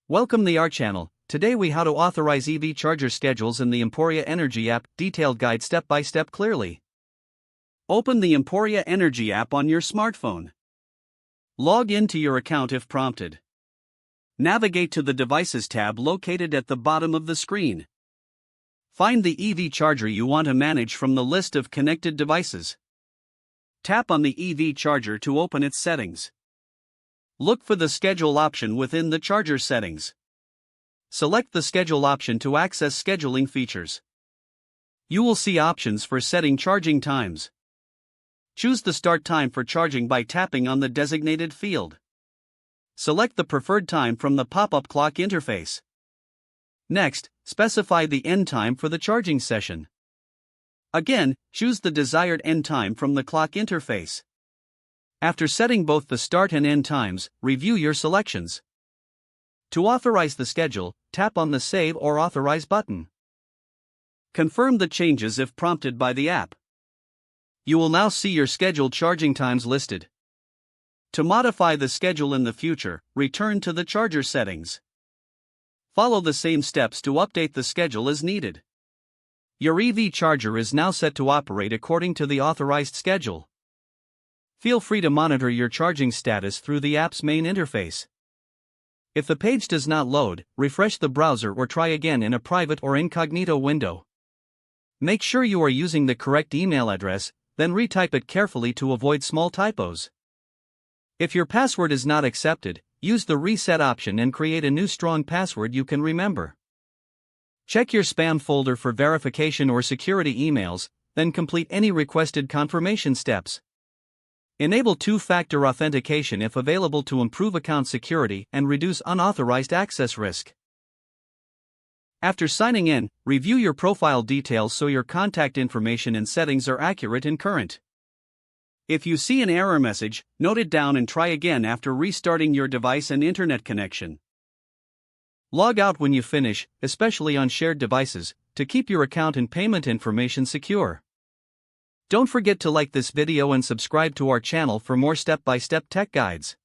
Welcome to our channel. Today we how to authorize EV charger schedules in the Emporia Energy app, detailed guide step by step clearly. Open the Emporia Energy app on your smartphone. Log into your account if prompted. Navigate to the Devices tab located at the bottom of the screen. Find the EV charger you want to manage from the list of connected devices. Tap on the EV charger to open its settings. Look for the Schedule option within the charger settings. Select the Schedule option to access scheduling features. You will see options for setting charging times. Choose the start time for charging by tapping on the designated field. Select the preferred time from the pop-up clock interface. Next, specify the end time for the charging session. Again, choose the desired end time from the clock interface. After setting both the start and end times, review your selections. To authorize the schedule, tap on the Save or Authorize button. Confirm the changes if prompted by the app. You will now see your scheduled charging times listed. To modify the schedule in the future, return to the charger settings. Follow the same steps to update the schedule as needed. Your EV charger is now set to operate according to the authorized schedule. Feel free to monitor your charging status through the app's main interface. If the page does not load, refresh the browser or try again in a private or incognito window. Make sure you are using the correct email address, then retype it carefully to avoid small typos. If your password is not accepted, use the reset option and create a new strong password you can remember. Check your spam folder for verification or security emails, then complete any requested confirmation steps. Enable two-factor authentication if available to improve account security and reduce unauthorized access risk. After signing in, review your profile details so your contact information and settings are accurate and current. If you see an error message, note it down and try again after restarting your device and internet connection. Log out when you finish, especially on shared devices, to keep your account and payment information secure. Don't forget to like this video and subscribe to our channel for more step-by-step tech guides.